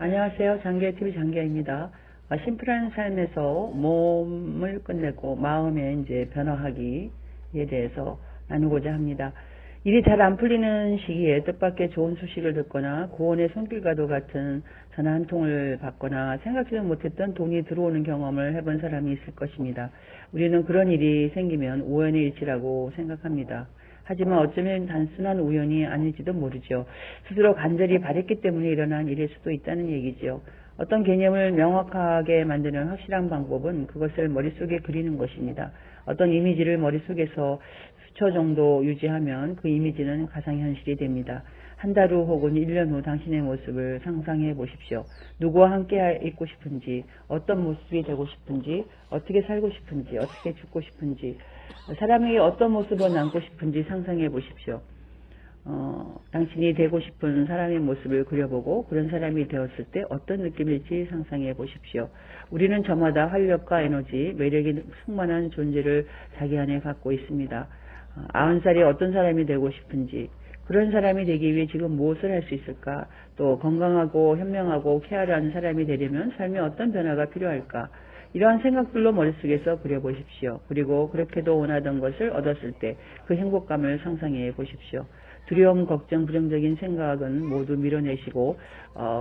안녕하세요. 장기하TV 장기하입니다. 심플한 삶에서 몸을 끝내고 마음의 이제 변화하기에 대해서 나누고자 합니다. 일이 잘 안 풀리는 시기에 뜻밖의 좋은 소식을 듣거나 고원의 손길과도 같은 전화 한 통을 받거나 생각지도 못했던 돈이 들어오는 경험을 해본 사람이 있을 것입니다. 우리는 그런 일이 생기면 우연의 일치라고 생각합니다. 하지만 어쩌면 단순한 우연이 아닐지도 모르죠. 스스로 간절히 바랬기 때문에 일어난 일일 수도 있다는 얘기죠. 어떤 개념을 명확하게 만드는 확실한 방법은 그것을 머릿속에 그리는 것입니다. 어떤 이미지를 머릿속에서 수초 정도 유지하면 그 이미지는 가상현실이 됩니다. 한 달 후 혹은 1년 후 당신의 모습을 상상해 보십시오. 누구와 함께 있고 싶은지, 어떤 모습이 되고 싶은지, 어떻게 살고 싶은지, 어떻게 죽고 싶은지, 사람에게 어떤 모습으로 남고 싶은지 상상해 보십시오. 당신이 되고 싶은 사람의 모습을 그려보고 그런 사람이 되었을 때 어떤 느낌일지 상상해 보십시오. 우리는 저마다 활력과 에너지, 매력이 충만한 존재를 자기 안에 갖고 있습니다. 90살에 어떤 사람이 되고 싶은지, 그런 사람이 되기 위해 지금 무엇을 할 수 있을까? 또 건강하고 현명하고 쾌활한 사람이 되려면 삶에 어떤 변화가 필요할까? 이러한 생각들로 머릿속에서 그려보십시오. 그리고 그렇게도 원하던 것을 얻었을 때 그 행복감을 상상해 보십시오. 두려움, 걱정, 부정적인 생각은 모두 밀어내시고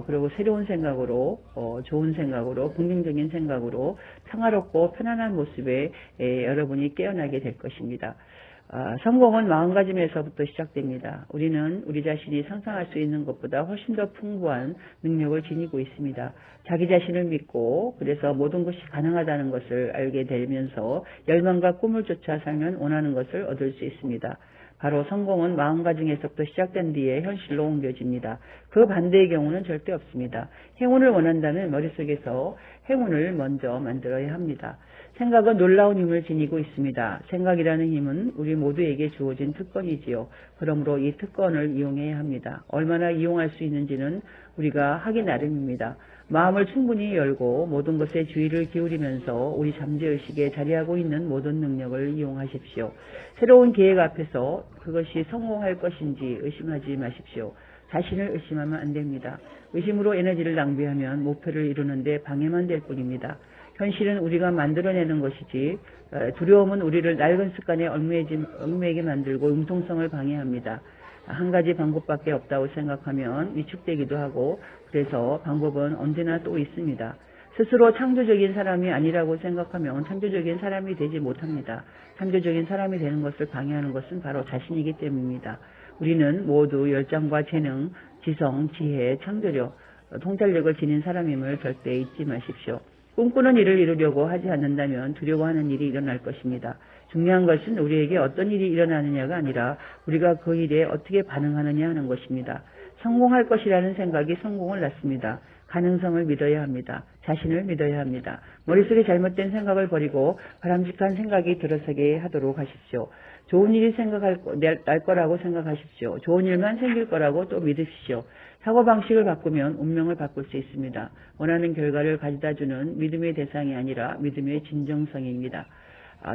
그리고 새로운 생각으로 좋은 생각으로 긍정적인 생각으로 평화롭고 편안한 모습에 여러분이 깨어나게 될 것입니다. 성공은 마음가짐에서부터 시작됩니다. 우리는 우리 자신이 상상할 수 있는 것보다 훨씬 더 풍부한 능력을 지니고 있습니다. 자기 자신을 믿고 그래서 모든 것이 가능하다는 것을 알게 되면서 열망과 꿈을 쫓아 살면 원하는 것을 얻을 수 있습니다. 바로 성공은 마음가짐에서부터 시작된 뒤에 현실로 옮겨집니다. 그 반대의 경우는 절대 없습니다. 행운을 원한다면 머릿속에서 행운을 먼저 만들어야 합니다. 생각은 놀라운 힘을 지니고 있습니다. 생각이라는 힘은 우리 모두에게 주어진 특권이지요. 그러므로 이 특권을 이용해야 합니다. 얼마나 이용할 수 있는지는 우리가 하기 나름입니다. 마음을 충분히 열고 모든 것에 주의를 기울이면서 우리 잠재의식에 자리하고 있는 모든 능력을 이용하십시오. 새로운 계획 앞에서 그것이 성공할 것인지 의심하지 마십시오. 자신을 의심하면 안 됩니다. 의심으로 에너지를 낭비하면 목표를 이루는데 방해만 될 뿐입니다. 현실은 우리가 만들어내는 것이지 두려움은 우리를 낡은 습관에 얽매이게 만들고 융통성을 방해합니다. 한 가지 방법밖에 없다고 생각하면 위축되기도 하고 그래서 방법은 언제나 또 있습니다. 스스로 창조적인 사람이 아니라고 생각하면 창조적인 사람이 되지 못합니다. 창조적인 사람이 되는 것을 방해하는 것은 바로 자신이기 때문입니다. 우리는 모두 열정과 재능, 지성, 지혜, 창조력, 통찰력을 지닌 사람임을 절대 잊지 마십시오. 꿈꾸는 일을 이루려고 하지 않는다면 두려워하는 일이 일어날 것입니다. 중요한 것은 우리에게 어떤 일이 일어나느냐가 아니라 우리가 그 일에 어떻게 반응하느냐 하는 것입니다. 성공할 것이라는 생각이 성공을 낳습니다. 가능성을 믿어야 합니다. 자신을 믿어야 합니다. 머릿속에 잘못된 생각을 버리고 바람직한 생각이 들어서게 하도록 하십시오. 좋은 일이 날 거라고 생각하십시오. 좋은 일만 생길 거라고 또 믿으십시오. 사고방식을 바꾸면 운명을 바꿀 수 있습니다. 원하는 결과를 가져다주는 믿음의 대상이 아니라 믿음의 진정성입니다.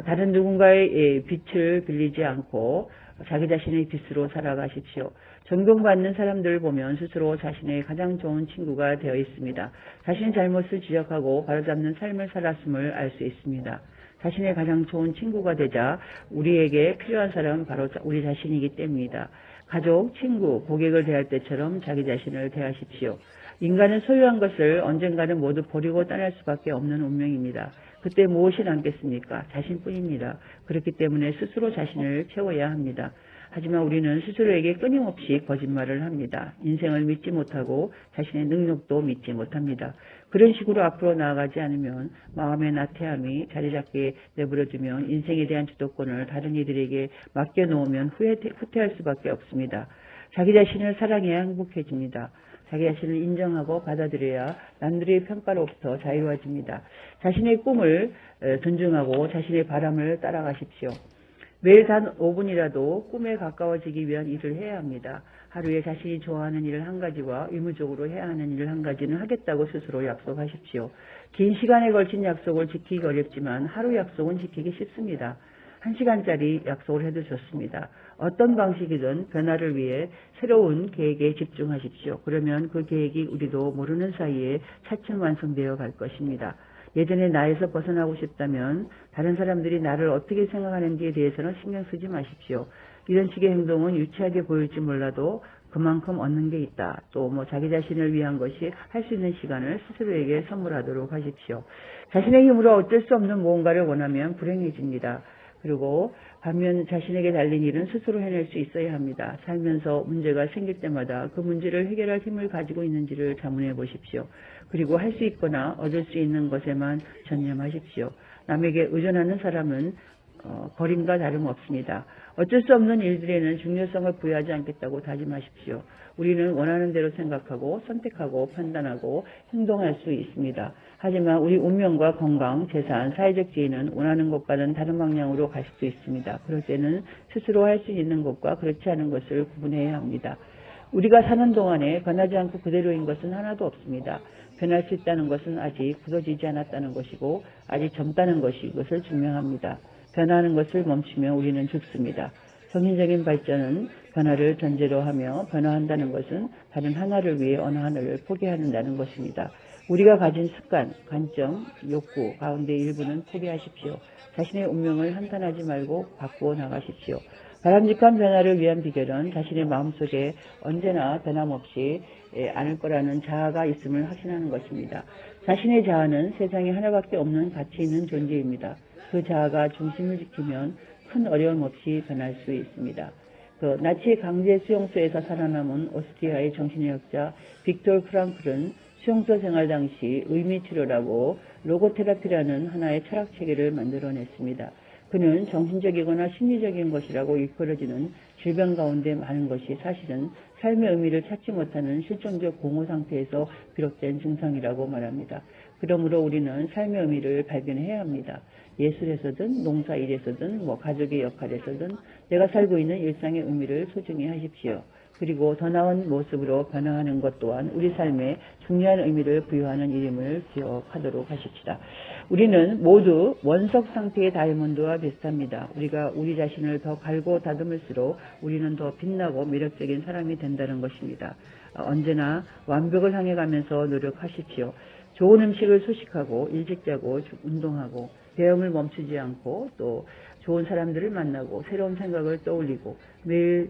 다른 누군가의 빛을 빌리지 않고 자기 자신의 빛으로 살아가십시오. 존경받는 사람들을 보면 스스로 자신의 가장 좋은 친구가 되어 있습니다. 자신의 잘못을 지적하고 바로잡는 삶을 살았음을 알 수 있습니다. 자신의 가장 좋은 친구가 되자 우리에게 필요한 사람은 바로 우리 자신이기 때문입니다. 가족, 친구, 고객을 대할 때처럼 자기 자신을 대하십시오. 인간은 소유한 것을 언젠가는 모두 버리고 떠날 수밖에 없는 운명입니다. 그때 무엇이 남겠습니까? 자신뿐입니다. 그렇기 때문에 스스로 자신을 채워야 합니다. 하지만 우리는 스스로에게 끊임없이 거짓말을 합니다. 인생을 믿지 못하고 자신의 능력도 믿지 못합니다. 그런 식으로 앞으로 나아가지 않으면 마음의 나태함이 자리 잡게 내버려두면 인생에 대한 주도권을 다른 이들에게 맡겨놓으면 후퇴할 수밖에 없습니다. 자기 자신을 사랑해야 행복해집니다. 자기 자신을 인정하고 받아들여야 남들의 평가로부터 자유해집니다. 자신의 꿈을 존중하고 자신의 바람을 따라가십시오. 매일 단 5분이라도 꿈에 가까워지기 위한 일을 해야 합니다. 하루에 자신이 좋아하는 일을 한 가지와 의무적으로 해야 하는 일을 한 가지는 하겠다고 스스로 약속하십시오. 긴 시간에 걸친 약속을 지키기 어렵지만 하루 약속은 지키기 쉽습니다. 1시간짜리 약속을 해도 좋습니다. 어떤 방식이든 변화를 위해 새로운 계획에 집중하십시오. 그러면 그 계획이 우리도 모르는 사이에 차츰 완성되어 갈 것입니다. 예전의 나에서 벗어나고 싶다면 다른 사람들이 나를 어떻게 생각하는지에 대해서는 신경 쓰지 마십시오. 이런 식의 행동은 유치하게 보일지 몰라도 그만큼 얻는 게 있다. 또 자기 자신을 위한 것이 할 수 있는 시간을 스스로에게 선물하도록 하십시오. 자신의 힘으로 어쩔 수 없는 무언가를 원하면 불행해집니다. 그리고 반면 자신에게 달린 일은 스스로 해낼 수 있어야 합니다. 살면서 문제가 생길 때마다 그 문제를 해결할 힘을 가지고 있는지를 자문해 보십시오. 그리고 할 수 있거나 얻을 수 있는 것에만 전념하십시오. 남에게 의존하는 사람은 버림과 다름없습니다. 어쩔 수 없는 일들에는 중요성을 부여하지 않겠다고 다짐하십시오. 우리는 원하는 대로 생각하고 선택하고 판단하고 행동할 수 있습니다. 하지만 우리 운명과 건강, 재산, 사회적 지위는 원하는 것과는 다른 방향으로 갈 수도 있습니다. 그럴 때는 스스로 할 수 있는 것과 그렇지 않은 것을 구분해야 합니다. 우리가 사는 동안에 변하지 않고 그대로인 것은 하나도 없습니다. 변할 수 있다는 것은 아직 굳어지지 않았다는 것이고 아직 젊다는 것이 이것을 증명합니다. 변하는 것을 멈추면 우리는 죽습니다. 정신적인 발전은 변화를 전제로 하며 변화한다는 것은 다른 하나를 위해 어느 하나를 포기한다는 것입니다. 우리가 가진 습관, 관점, 욕구 가운데 일부는 포기하십시오. 자신의 운명을 한탄하지 말고 바꾸어 나가십시오. 바람직한 변화를 위한 비결은 자신의 마음속에 언제나 변함없이 않을 거라는 자아가 있음을 확신하는 것입니다. 자신의 자아는 세상에 하나밖에 없는 가치 있는 존재입니다. 그 자아가 중심을 지키면 큰 어려움 없이 변할 수 있습니다. 나치 강제 수용소에서 살아남은 오스트리아의 정신의학자 빅토르 프랑클은 수용소 생활 당시 의미치료라고 로고테라피라는 하나의 철학 체계를 만들어냈습니다. 그는 정신적이거나 심리적인 것이라고 일컬어지는 질병 가운데 많은 것이 사실은 삶의 의미를 찾지 못하는 실존적 공허 상태에서 비롯된 증상이라고 말합니다. 그러므로 우리는 삶의 의미를 발견해야 합니다. 예술에서든 농사일에서든 가족의 역할에서든 내가 살고 있는 일상의 의미를 소중히 하십시오. 그리고 더 나은 모습으로 변화하는 것 또한 우리 삶에 중요한 의미를 부여하는 일임을 기억하도록 하십시다. 우리는 모두 원석 상태의 다이아몬드와 비슷합니다. 우리가 우리 자신을 더 갈고 다듬을수록 우리는 더 빛나고 매력적인 사람이 된다는 것입니다. 언제나 완벽을 향해 가면서 노력하십시오. 좋은 음식을 소식하고 일찍 자고 운동하고 배움을 멈추지 않고 또 좋은 사람들을 만나고 새로운 생각을 떠올리고 매일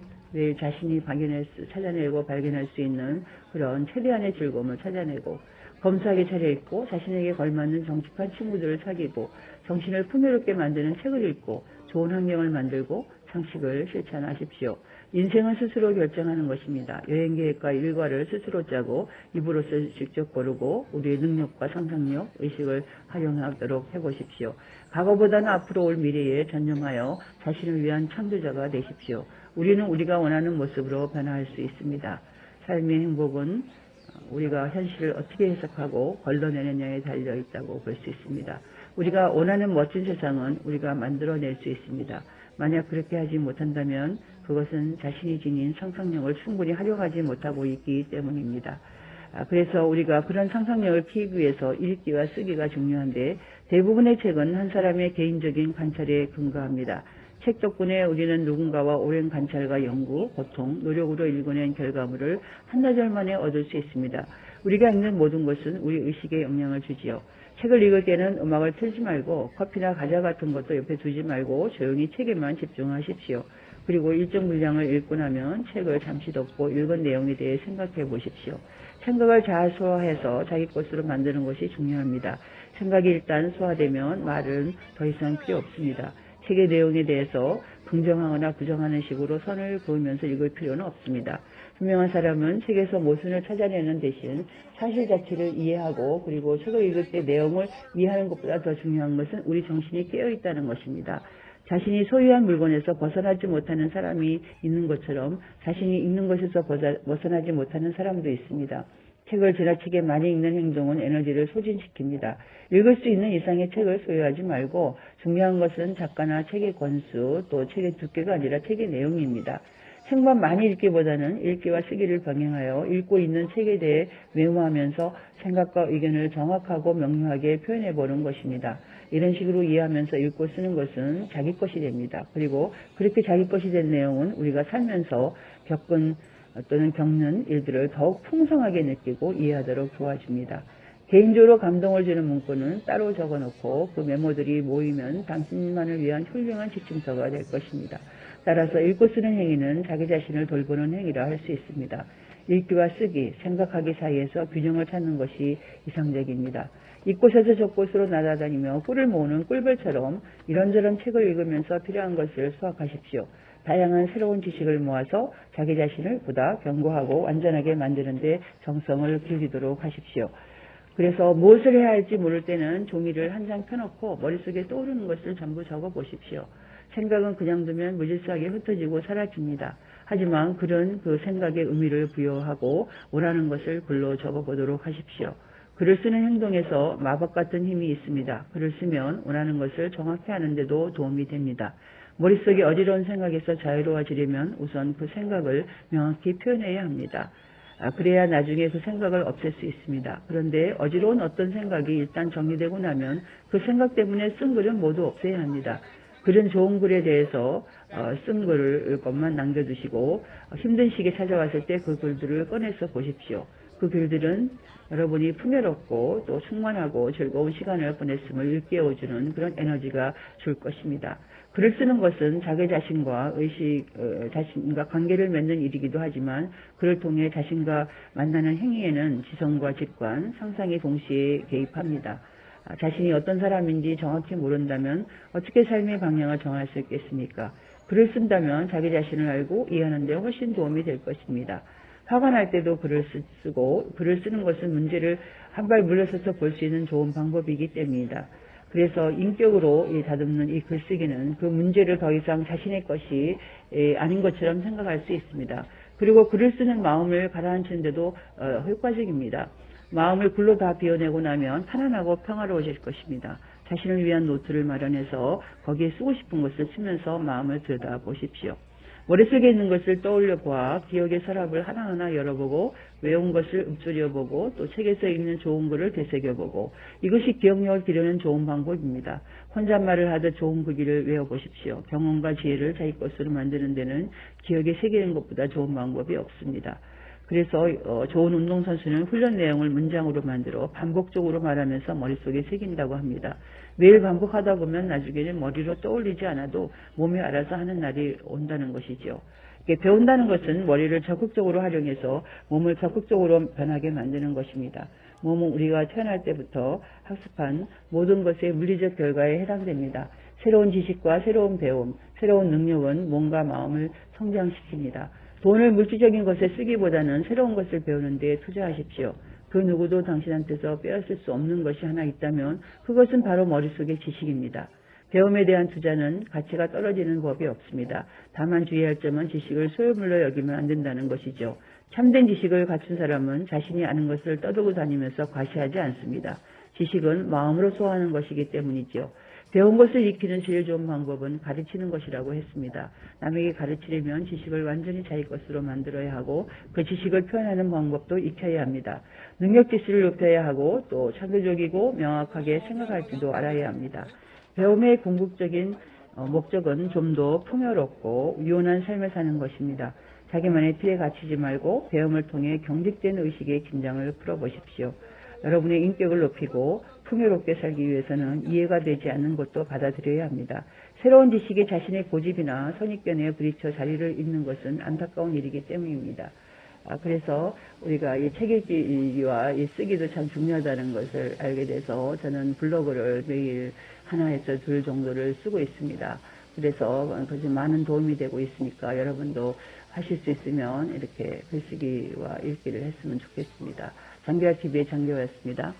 자신이 찾아내고 발견할 수 있는 그런 최대한의 즐거움을 찾아내고 검소하게 차려입고 자신에게 걸맞는 정직한 친구들을 사귀고 정신을 풍요롭게 만드는 책을 읽고 좋은 환경을 만들고 상식을 실천하십시오. 인생은 스스로 결정하는 것입니다. 여행 계획과 일과를 스스로 짜고 입으로써 직접 고르고 우리의 능력과 상상력, 의식을 활용하도록 해보십시오. 과거보다는 앞으로 올 미래에 전념하여 자신을 위한 창조자가 되십시오. 우리는 우리가 원하는 모습으로 변화할 수 있습니다. 삶의 행복은 우리가 현실을 어떻게 해석하고 걸러내느냐에 달려있다고 볼 수 있습니다. 우리가 원하는 멋진 세상은 우리가 만들어낼 수 있습니다. 만약 그렇게 하지 못한다면 그것은 자신이 지닌 상상력을 충분히 활용하지 못하고 있기 때문입니다. 그래서 우리가 그런 상상력을 키우기 위해서 읽기와 쓰기가 중요한데 대부분의 책은 한 사람의 개인적인 관찰에 근거합니다. 책 덕분에 우리는 누군가와 오랜 관찰과 연구, 고통, 노력으로 읽어낸 결과물을 한나절 만에 얻을 수 있습니다. 우리가 읽는 모든 것은 우리 의식에 영향을 주지요. 책을 읽을 때는 음악을 틀지 말고 커피나 과자 같은 것도 옆에 두지 말고 조용히 책에만 집중하십시오. 그리고 일정 분량을 읽고 나면 책을 잠시 덮고 읽은 내용에 대해 생각해 보십시오. 생각을 잘 소화해서 자기 것으로 만드는 것이 중요합니다. 생각이 일단 소화되면 말은 더 이상 필요 없습니다. 책의 내용에 대해서 긍정하거나 부정하는 식으로 선을 그으면서 읽을 필요는 없습니다. 분명한 사람은 책에서 모순을 찾아내는 대신 사실 자체를 이해하고 그리고 책을 읽을 때 내용을 이해하는 것보다 더 중요한 것은 우리 정신이 깨어있다는 것입니다. 자신이 소유한 물건에서 벗어나지 못하는 사람이 있는 것처럼 자신이 읽는 것에서 벗어나지 못하는 사람도 있습니다. 책을 지나치게 많이 읽는 행동은 에너지를 소진시킵니다. 읽을 수 있는 이상의 책을 소유하지 말고 중요한 것은 작가나 책의 권수 또 책의 두께가 아니라 책의 내용입니다. 책만 많이 읽기보다는 읽기와 쓰기를 병행하여 읽고 있는 책에 대해 메모하면서 생각과 의견을 정확하고 명료하게 표현해보는 것입니다. 이런 식으로 이해하면서 읽고 쓰는 것은 자기 것이 됩니다. 그리고 그렇게 자기 것이 된 내용은 우리가 살면서 또는 겪는 일들을 더욱 풍성하게 느끼고 이해하도록 도와줍니다. 개인적으로 감동을 주는 문구는 따로 적어놓고 그 메모들이 모이면 당신만을 위한 훌륭한 지침서가 될 것입니다. 따라서 읽고 쓰는 행위는 자기 자신을 돌보는 행위라 할 수 있습니다. 읽기와 쓰기, 생각하기 사이에서 균형을 찾는 것이 이상적입니다. 이곳에서 저곳으로 날아다니며 꿀을 모으는 꿀벌처럼 이런저런 책을 읽으면서 필요한 것을 수확하십시오. 다양한 새로운 지식을 모아서 자기 자신을 보다 견고하고 완전하게 만드는 데 정성을 기울이도록 하십시오. 그래서 무엇을 해야 할지 모를 때는 종이를 한 장 펴놓고 머릿속에 떠오르는 것을 전부 적어보십시오. 생각은 그냥 두면 무질서하게 흩어지고 사라집니다. 하지만 글은 그 생각에 의미를 부여하고 원하는 것을 글로 적어보도록 하십시오. 글을 쓰는 행동에서 마법 같은 힘이 있습니다. 글을 쓰면 원하는 것을 정확히 하는데도 도움이 됩니다. 머릿속에 어지러운 생각에서 자유로워지려면 우선 그 생각을 명확히 표현해야 합니다. 그래야 나중에 그 생각을 없앨 수 있습니다. 그런데 어지러운 어떤 생각이 일단 정리되고 나면 그 생각 때문에 쓴 글은 모두 없애야 합니다. 글은 좋은 글에 대해서 쓴 것만 남겨두시고 힘든 시기에 찾아왔을 때 그 글들을 꺼내서 보십시오. 그 글들은 여러분이 풍요롭고 또 충만하고 즐거운 시간을 보냈음을 일깨워주는 그런 에너지가 줄 것입니다. 글을 쓰는 것은 자기 자신과 자신과 관계를 맺는 일이기도 하지만 글을 통해 자신과 만나는 행위에는 지성과 직관, 상상이 동시에 개입합니다. 자신이 어떤 사람인지 정확히 모른다면 어떻게 삶의 방향을 정할 수 있겠습니까? 글을 쓴다면 자기 자신을 알고 이해하는 데 훨씬 도움이 될 것입니다. 화가 날 때도 글을 쓰고 글을 쓰는 것은 문제를 한 발 물러서서 볼 수 있는 좋은 방법이기 때문입니다. 그래서 인격으로 다듬는 이 글쓰기는 그 문제를 더 이상 자신의 것이 아닌 것처럼 생각할 수 있습니다. 그리고 글을 쓰는 마음을 가라앉히는 데도 효과적입니다. 마음을 글로 다 비워내고 나면 편안하고 평화로워질 것입니다. 자신을 위한 노트를 마련해서 거기에 쓰고 싶은 것을 쓰면서 마음을 들여다보십시오. 머릿속에 있는 것을 떠올려 보아 기억의 서랍을 하나하나 열어보고 외운 것을 읊조려보고 또 책에서 읽는 좋은 글을 되새겨보고 이것이 기억력을 기르는 좋은 방법입니다. 혼잣말을 하듯 좋은 글귀를 외워보십시오. 경험과 지혜를 자기 것으로 만드는 데는 기억에 새기는 것보다 좋은 방법이 없습니다. 그래서 좋은 운동선수는 훈련 내용을 문장으로 만들어 반복적으로 말하면서 머릿속에 새긴다고 합니다. 매일 반복하다 보면 나중에는 머리로 떠올리지 않아도 몸이 알아서 하는 날이 온다는 것이죠. 배운다는 것은 머리를 적극적으로 활용해서 몸을 적극적으로 변하게 만드는 것입니다. 몸은 우리가 태어날 때부터 학습한 모든 것의 물리적 결과에 해당됩니다. 새로운 지식과 새로운 배움, 새로운 능력은 몸과 마음을 성장시킵니다. 돈을 물질적인 것에 쓰기보다는 새로운 것을 배우는 데 투자하십시오. 그 누구도 당신한테서 빼앗을 수 없는 것이 하나 있다면 그것은 바로 머릿속의 지식입니다. 배움에 대한 투자는 가치가 떨어지는 법이 없습니다. 다만 주의할 점은 지식을 소유물로 여기면 안 된다는 것이죠. 참된 지식을 갖춘 사람은 자신이 아는 것을 떠들고 다니면서 과시하지 않습니다. 지식은 마음으로 소화하는 것이기 때문이죠. 배운 것을 익히는 제일 좋은 방법은 가르치는 것이라고 했습니다. 남에게 가르치려면 지식을 완전히 자기 것으로 만들어야 하고 그 지식을 표현하는 방법도 익혀야 합니다. 능력 지수를 높여야 하고 또 창조적이고 명확하게 생각할 줄도 알아야 합니다. 배움의 궁극적인 목적은 좀 더 풍요롭고 유연한 삶을 사는 것입니다. 자기만의 틀에 갇히지 말고 배움을 통해 경직된 의식의 긴장을 풀어보십시오. 여러분의 인격을 높이고 풍요롭게 살기 위해서는 이해가 되지 않는 것도 받아들여야 합니다. 새로운 지식에 자신의 고집이나 선입견에 부딪혀 자리를 잇는 것은 안타까운 일이기 때문입니다. 그래서 우리가 이 책 읽기와 이 쓰기도 참 중요하다는 것을 알게 돼서 저는 블로그를 매일 하나에서 둘 정도를 쓰고 있습니다. 그래서 그것이 많은 도움이 되고 있으니까 여러분도 하실 수 있으면 이렇게 글쓰기와 읽기를 했으면 좋겠습니다. 장교와 TV의 장교였습니다.